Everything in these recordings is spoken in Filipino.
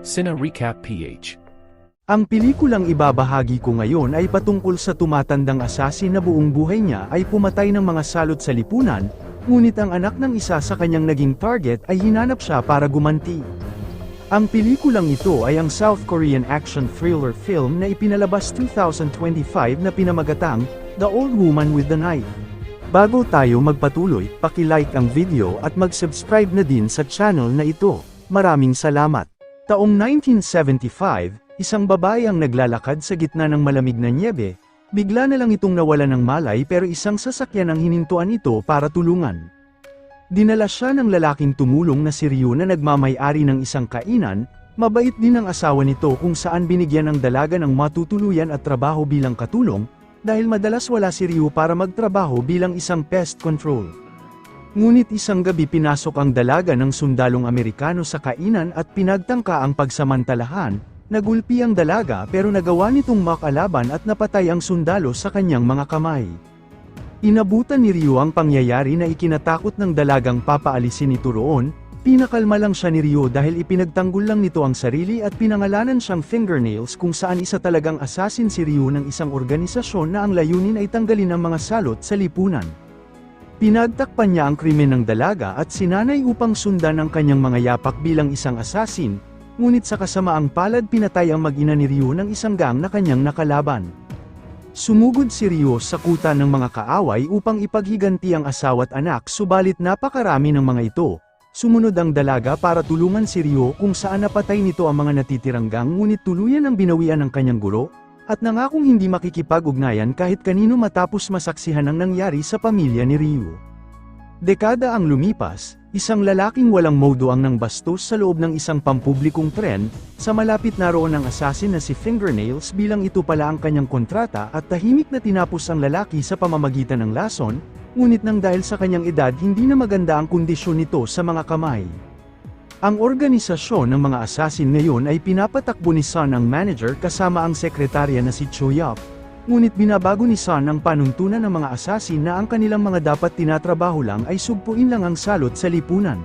Cine Recap PH. Ang pelikulang ibabahagi ko ngayon ay patungkol sa tumatandang asasin na buong buhay niya ay pumatay ng mga salot sa lipunan, ngunit ang anak ng isa sa kanyang naging target ay hinanap siya para gumanti. Ang pelikulang ito ay ang South Korean action thriller film na ipinalabas 2025 na pinamagatang The Old Woman with the Knife. Bago tayo magpatuloy, paki-like ang video at mag-subscribe na din sa channel na ito. Maraming salamat. Taong 1975, isang babae ang naglalakad sa gitna ng malamig na nyebe, bigla na lang itong nawala ng malay pero isang sasakyan ang hinintuan ito para tulungan. Dinala siya ng lalaking tumulong na si Ryu na nagmamay-ari ng isang kainan, mabait din ang asawa nito kung saan binigyan ng dalaga ng matutuluyan at trabaho bilang katulong, dahil madalas wala si Ryu para magtrabaho bilang isang pest control. Ngunit isang gabi pinasok ang dalaga ng sundalong Amerikano sa kainan at pinagtangka ang pagsamantalahan, nagulpi ang dalaga pero nagawa nitong makalaban at napatay ang sundalo sa kanyang mga kamay. Inabutan ni Ryu ang pangyayari na ikinatakot ng dalagang papaalisin ito roon, pinakalma lang siya ni Ryu dahil ipinagtanggol lang nito ang sarili at pinangalanan siyang Fingernails kung saan isa talagang assassin si Ryu ng isang organisasyon na ang layunin ay tanggalin ang mga salot sa lipunan. Pinagtakpan niya ang krimen ng dalaga at sinanay upang sundan ang kanyang mga yapak bilang isang assassin, ngunit sa kasamaang palad pinatay ang mag-ina ni Ryu ng isang gang na kanyang nakalaban. Sumugod si Ryu sa kuta ng mga kaaway upang ipaghiganti ang asawa at anak subalit napakarami ng mga ito. Sumunod ang dalaga para tulungan si Ryu kung saan napatay nito ang mga natitirang gang ngunit tuluyan ang binawian ng kanyang guro, at nangakong hindi makikipag-ugnayan kahit kanino matapos masaksihan ang nangyari sa pamilya ni Ryu. Dekada ang lumipas, isang lalaking walang modo ang nang bastos sa loob ng isang pampublikong tren, sa malapit naroon ang assassin na si Fingernails bilang ito pala ang kanyang kontrata at tahimik na tinapos ang lalaki sa pamamagitan ng lason, ngunit nang dahil sa kanyang edad hindi na maganda ang kondisyon nito sa mga kamay. Ang organisasyon ng mga assassin ngayon ay pinapatakbo ni Sun ang manager kasama ang sekretarya na si Cho Yap. Ngunit binabago ni Sun ang panuntunan ng mga assassin na ang kanilang mga dapat tinatrabaho lang ay sugpuin lang ang salot sa lipunan.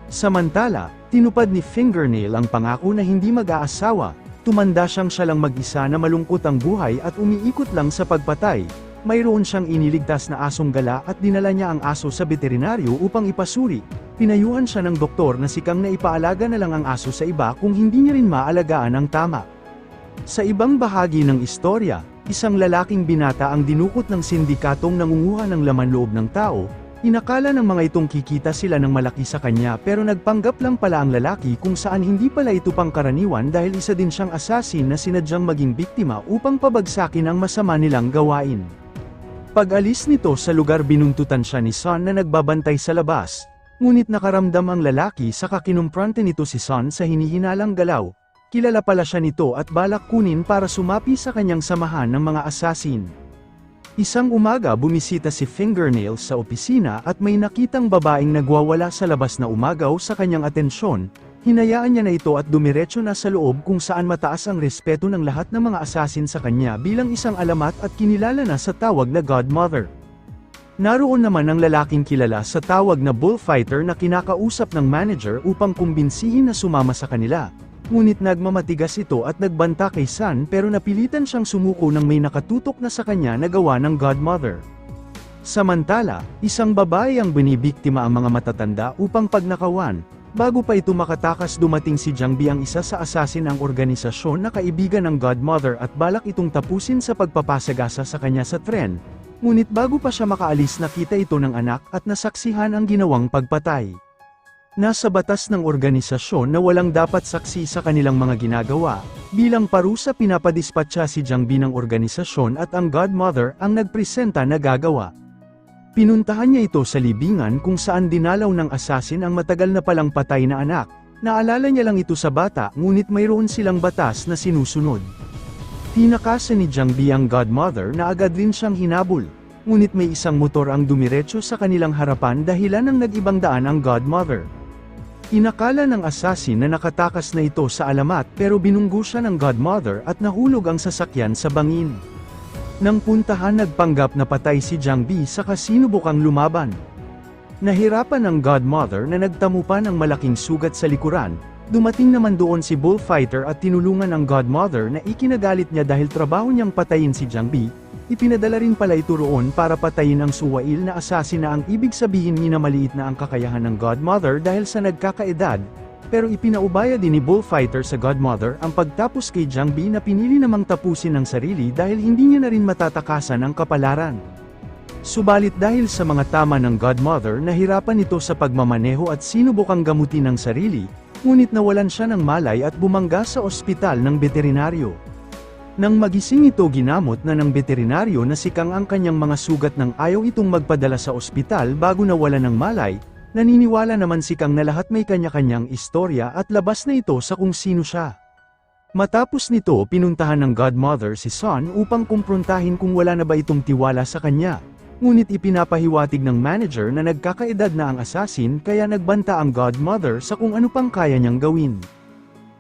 Samantala, tinupad ni Fingernail ang pangako na hindi mag-aasawa, tumanda siya lang mag-isa na malungkot ang buhay at umiikot lang sa pagpatay. Mayroon siyang iniligtas na asong gala at dinala niya ang aso sa veterinaryo upang ipasuri. Pinayuhan siya ng doktor na sikang na ipaalaga na lang ang aso sa iba kung hindi niya rin maalagaan ang tama. Sa ibang bahagi ng istorya, isang lalaking binata ang dinukot ng sindikatong nangunguha ng laman loob ng tao. Inakala ng mga itong kikita sila ng malaki sa kanya pero nagpanggap lang pala ang lalaki kung saan hindi pala ito pangkaraniwan dahil isa din siyang assassin na sinadyang maging biktima upang pabagsakin ang masama nilang gawain. Pag-alis nito sa lugar binuntutan siya ni Sun na nagbabantay sa labas, ngunit nakaramdam ang lalaki saka kinumprante nito si Sun sa hinihinalang galaw. Kilala pala siya nito at balak kunin para sumapi sa kanyang samahan ng mga assassin. Isang umaga bumisita si Fingernails sa opisina at may nakitang babaeng nagwawala sa labas na umagaw sa kanyang atensyon. Hinayaan niya na ito at dumiretso na sa loob kung saan mataas ang respeto ng lahat ng mga assassin sa kanya bilang isang alamat at kinilala na sa tawag na Godmother. Naroon naman ang lalaking kilala sa tawag na bullfighter na kinakausap ng manager upang kumbinsihin na sumama sa kanila. Ngunit nagmamatigas ito at nagbanta kay Sun pero napilitan siyang sumuko nang may nakatutok na sa kanya na gawa ng Godmother. Samantala, isang babae ang binibiktima ang mga matatanda upang pagnakawan. Bago pa ito makatakas dumating si Jang Bi ang isa sa assassin ang organisasyon na kaibigan ng Godmother at balak itong tapusin sa pagpapasagasa sa kanya sa tren. Ngunit bago pa siya makaalis nakita ito ng anak at nasaksihan ang ginawang pagpatay. Nasa batas ng organisasyon na walang dapat saksi sa kanilang mga ginagawa, bilang parusa pinapadispatcha si Jang Bi ng organisasyon at ang Godmother ang nagpresenta na gagawa. Pinuntahan niya ito sa libingan kung saan dinalaw ng assassin ang matagal na palang patay na anak. Naalala niya lang ito sa bata ngunit mayroon silang batas na sinusunod. Tinakasan ni Jang Bi ang Godmother na agad rin siyang hinabol. Ngunit may isang motor ang dumiretso sa kanilang harapan dahilan ng nag-ibang daan ang Godmother. Inakala ng assassin na nakatakas na ito sa alamat pero binunggo siya ng Godmother at nahulog ang sasakyan sa bangin. Nang puntahan nagpanggap na patay si Jang Bi saka sinubukang lumaban. Nahirapan ang Godmother na nagtamo pa ng malaking sugat sa likuran, Dumating naman doon si Bullfighter at tinulungan ang Godmother na ikinagalit niya dahil trabaho niyang patayin si Jiang Bi. Ipinadala rin pala ito roon para patayin ang suwail na assassin na ang ibig sabihin minamaliit na ang kakayahan ng Godmother dahil sa nagkakaedad, pero ipinaubaya din ni Bullfighter sa Godmother ang pagtapos kay Jiang Bi na pinili namang tapusin ng sarili dahil hindi niya na rin matatakasan ang kapalaran. Subalit dahil sa mga tama ng Godmother nahirapan ito sa pagmamaneho at sinubukang gamutin ang sarili, ngunit nawalan siya ng malay at bumangga sa ospital ng veterinaryo. Nang magising ito ginamot na ng veterinaryo na si Kang ang kanyang mga sugat nang ayaw itong magpadala sa ospital bago nawalan ng malay, naniniwala naman si Kang na lahat may kanya-kanyang istorya at labas na ito sa kung sino siya. Matapos nito pinuntahan ng Godmother si Son upang kumprontahin kung wala na ba itong tiwala sa kanya. Ngunit ipinapahiwatig ng manager na nagkakaedad na ang assassin kaya nagbanta ang Godmother sa kung ano pang kaya niyang gawin.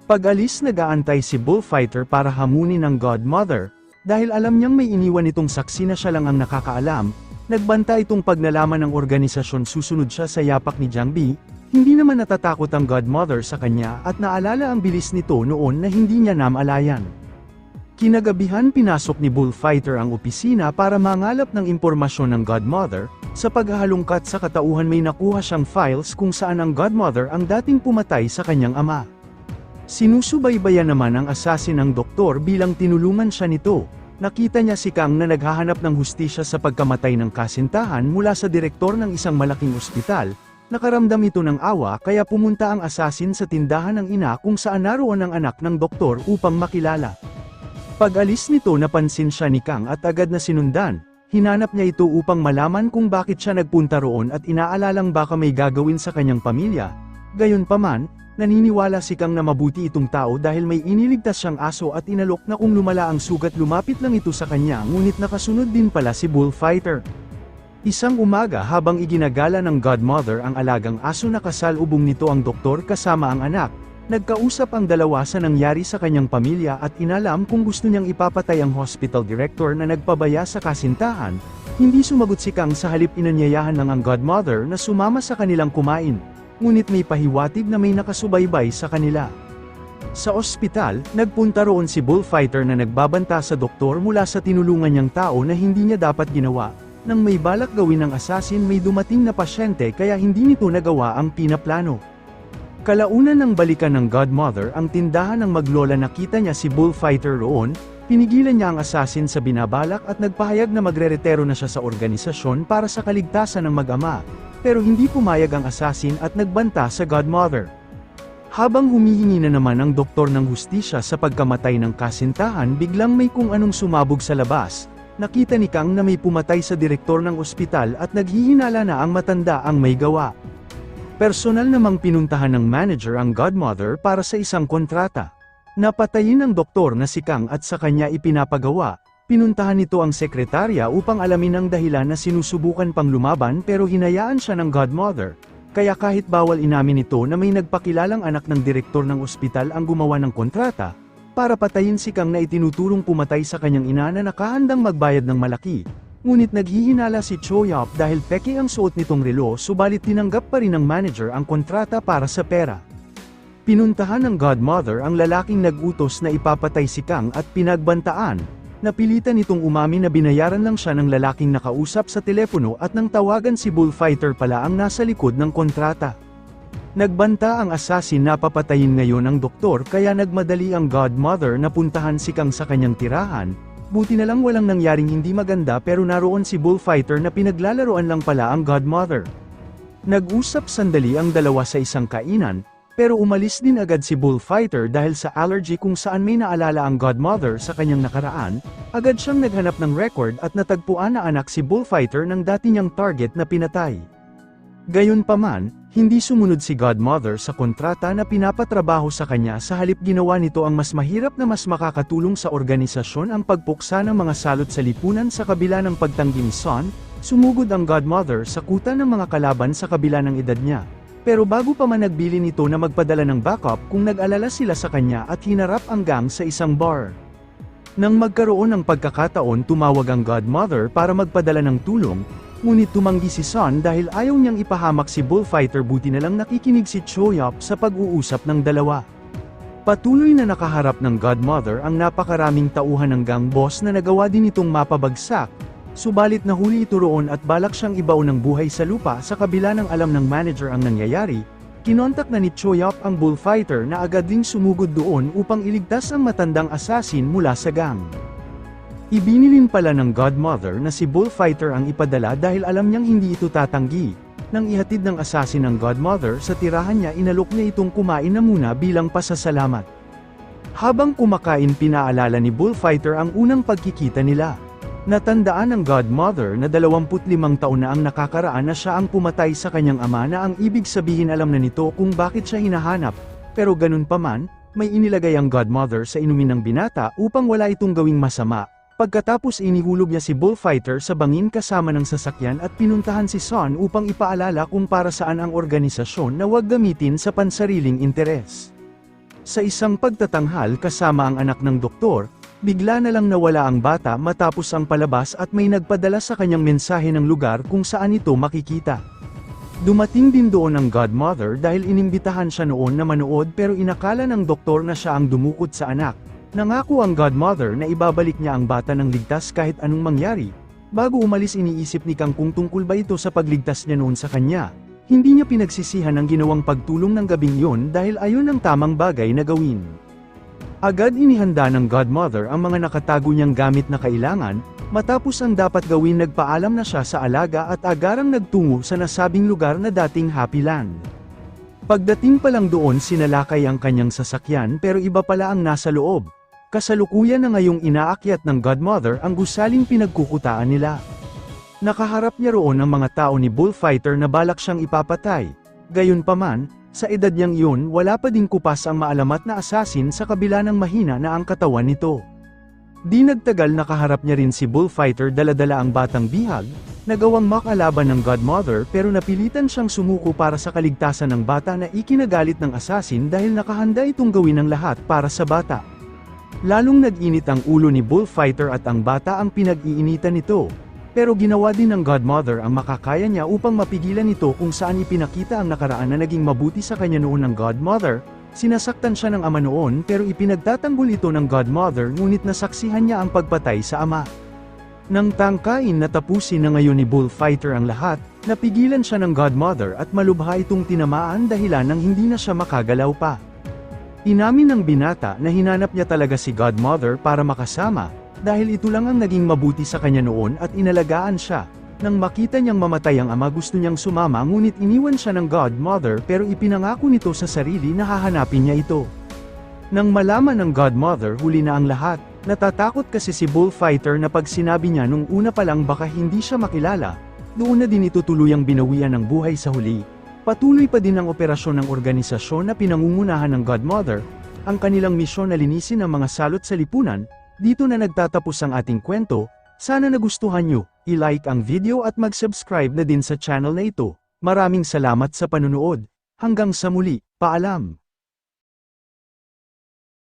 Pag-alis nag-aantay si Bullfighter para hamunin ang Godmother, dahil alam niyang may iniwan itong saksi na siya lang ang nakakaalam, nagbanta itong pag nalaman ng organisasyon susunod siya sa yapak ni Jiang Bi, hindi naman natatakot ang Godmother sa kanya at naalala ang bilis nito noon na hindi niya namalayan. Kinagabihan pinasok ni Bullfighter ang opisina para mangalap ng impormasyon ng Godmother, sa paghahalungkat sa katauhan may nakuha siyang files kung saan ang Godmother ang dating pumatay sa kanyang ama. Sinusubaybayan naman ang assassin ng doktor bilang tinulungan siya nito. Nakita niya si Kang na naghahanap ng hustisya sa pagkamatay ng kasintahan mula sa direktor ng isang malaking ospital. Nakaramdam ito ng awa kaya pumunta ang assassin sa tindahan ng ina kung saan naroon ang anak ng doktor upang makilala. Pag-alis nito napansin siya ni Kang at agad na sinundan. Hinanap niya ito upang malaman kung bakit siya nagpunta roon at inaalalang baka may gagawin sa kanyang pamilya. Gayunpaman, naniniwala si Kang na mabuti itong tao dahil may iniligtas siyang aso at inalok na kung lumala ang sugat lumapit lang ito sa kanya ngunit nakasunod din pala si Bullfighter. Isang umaga habang iginagala ng Godmother ang alagang aso na kasalubong nito ang doktor kasama ang anak, nagkausap ang dalawa sa nangyari sa kanyang pamilya at inalam kung gusto niyang ipapatay ang hospital director na nagpabaya sa kasintahan. Hindi sumagot si Kang sa halip inanyayahan ng ang Godmother na sumama sa kanilang kumain. Ngunit may pahiwatig na may nakasubaybay sa kanila. Sa ospital, nagpunta roon si Bullfighter na nagbabanta sa doktor mula sa tinulungan niyang tao na hindi niya dapat ginawa. Nang may balak gawin ng assassin may dumating na pasyente kaya hindi nito nagawa ang pinaplano. Kalaunan ng balikan ng Godmother ang tindahan ng maglola nakita niya si Bullfighter roon, pinigilan niya ang assassin sa binabalak at nagpahayag na magreretero na siya sa organisasyon para sa kaligtasan ng mag-ama. Pero hindi pumayag ang assassin at nagbanta sa Godmother. Habang humihingi na naman ang doktor ng hustisya sa pagkamatay ng kasintahan biglang may kung anong sumabog sa labas, nakita ni Kang na may pumatay sa direktor ng ospital at naghihinala na ang matanda ang may gawa. Personal namang pinuntahan ng manager ang Godmother para sa isang kontrata. Napatayin ng doktor na si Kang at sa kanya ipinapagawa. Pinuntahan nito ang sekretarya upang alamin ang dahilan na sinusubukan pang lumaban pero hinayaan siya ng Godmother, kaya kahit bawal inamin ito na may nagpakilalang anak ng direktor ng ospital ang gumawa ng kontrata, para patayin si Kang na itinuturong pumatay sa kanyang ina na nakahandang magbayad ng malaki, ngunit naghihinala si Cho Yap dahil peke ang suot nitong relo subalit tinanggap pa rin ng manager ang kontrata para sa pera. Pinuntahan ng Godmother ang lalaking nag-utos na ipapatay si Kang at pinagbantaan. Napilitan itong umamin na binayaran lang siya ng lalaking nakausap sa telepono at nang tawagan si Bullfighter pala ang nasa likod ng kontrata. Nagbanta ang assassin na papatayin ngayon ang doktor kaya nagmadali ang Godmother na puntahan si Kang sa kanyang tirahan. Buti na lang walang nangyaring hindi maganda pero naroon si Bullfighter na pinaglalaroan lang pala ang Godmother. Nag-usap sandali ang dalawa sa isang kainan, pero umalis din agad si Bullfighter dahil sa allergy kung saan may naalala ang Godmother sa kanyang nakaraan, agad siyang naghanap ng record at natagpuan na anak si Bullfighter ng dati niyang target na pinatay. Gayunpaman, hindi sumunod si Godmother sa kontrata na pinapatrabaho sa kanya sa halip ginawa nito ang mas mahirap na mas makakatulong sa organisasyon ang pagpuksa ng mga salot sa lipunan sa kabila ng pagtanggi ni Son, sumugod ang Godmother sa kuta ng mga kalaban sa kabila ng edad niya. Pero bago pa man nagbili nito na magpadala ng backup kung nag-alala sila sa kanya at hinarap ang gang sa isang bar. Nang magkaroon ng pagkakataon tumawag ang Godmother para magpadala ng tulong, ngunit tumanggi si Sun dahil ayaw niyang ipahamak si Bullfighter, buti na lang nakikinig si Choyop sa pag-uusap ng dalawa. Patuloy na nakaharap ng Godmother ang napakaraming tauhan ng gang boss na nagawa din itong mapabagsak, subalit nahuli ito roon at balak siyang ibaon ng buhay sa lupa. Sa kabila ng alam ng manager ang nangyayari, kinontak na ni Choyop ang Bullfighter na agad ding sumugod doon upang iligtas ang matandang assassin mula sa gang. Ibinilin pala ng Godmother na si Bullfighter ang ipadala dahil alam niyang hindi ito tatanggi. Nang ihatid ng assassin ng Godmother sa tirahan niya, inalok niya itong kumain na muna bilang pasasalamat. Habang kumakain, pinaalala ni Bullfighter ang unang pagkikita nila. Natandaan ng Godmother na 25 taon na ang nakakaraan na siya ang pumatay sa kanyang ama, na ang ibig sabihin alam na nito kung bakit siya hinahanap, pero ganun pa man, may inilagay ang Godmother sa inumin ng binata upang wala itong gawing masama. Pagkatapos inihulog niya si Bullfighter sa bangin kasama ng sasakyan at pinuntahan si Sun upang ipaalala kung para saan ang organisasyon na huwag gamitin sa pansariling interes. Sa isang pagtatanghal kasama ang anak ng doktor, bigla na lang nawala ang bata matapos ang palabas at may nagpadala sa kanyang mensahe ng lugar kung saan ito makikita. Dumating din doon ang Godmother dahil inimbitahan siya noon na manood, pero inakala ng doktor na siya ang dumukot sa anak. Nangako ang Godmother na ibabalik niya ang bata ng ligtas kahit anong mangyari. Bago umalis, iniisip ni Kang kung tungkol ba ito sa pagligtas niya noon sa kanya. Hindi niya pinagsisihan ang ginawang pagtulong ng gabing yun dahil ayon ang tamang bagay na gawin. Agad inihanda ng Godmother ang mga nakatago niyang gamit na kailangan. Matapos ang dapat gawin, nagpaalam na siya sa alaga at agarang nagtungo sa nasabing lugar na dating Happy Land. Pagdating pa lang doon, sinalakay ang kanyang sasakyan, pero iba pala ang nasa loob. Kasalukuyan na ngayong inaakyat ng Godmother ang gusaling pinagkukutaan nila. Nakaharap niya roon ang mga tao ni Bullfighter na balak siyang ipapatay. Gayunpaman, sa edad niyang iyon, wala pa ding kupas ang maalamat na assassin sa kabila ng mahina na ang katawan nito. Di nagtagal, nakaharap niya rin si Bullfighter, dala-dala ang batang bihag, nagawang makalaban ng Godmother, pero napilitan siyang sumuko para sa kaligtasan ng bata na ikinagalit ng assassin dahil nakahanda itong gawin ang lahat para sa bata. Lalong nag-init ang ulo ni Bullfighter at ang bata ang pinag-iinitan nito. Pero ginawa din ng Godmother ang makakaya niya upang mapigilan ito kung saan ipinakita ang nakaraan na naging mabuti sa kanya noon ng Godmother. Sinasaktan siya ng ama noon, pero ipinagtatanggol ito ng Godmother, ngunit nasaksihan niya ang pagpatay sa ama. Nang tangkain na tapusin na ngayon ni Bullfighter ang lahat, napigilan siya ng Godmother at malubha itong tinamaan dahilan ng hindi na siya makagalaw pa. Inamin ng binata na hinanap niya talaga si Godmother para makasama, dahil ito lang ang naging mabuti sa kanya noon at inalagaan siya. Nang makita niyang mamatay ang ama, gusto niyang sumama, ngunit iniwan siya ng Godmother, pero ipinangako nito sa sarili na hahanapin niya ito. Nang malaman ng Godmother, huli na ang lahat. Natatakot kasi si Bullfighter na pag sinabi niya nung una pa lang baka hindi siya makilala, doon na din ito tuluyang binawian ng buhay sa huli. Patuloy pa din ang operasyon ng organisasyon na pinangungunahan ng Godmother, ang kanilang misyon na linisin ang mga salot sa lipunan. Dito na nagtatapos ang ating kwento. Sana nagustuhan nyo, i-like ang video at mag-subscribe na din sa channel na ito. Maraming salamat sa panunood. Hanggang sa muli, paalam!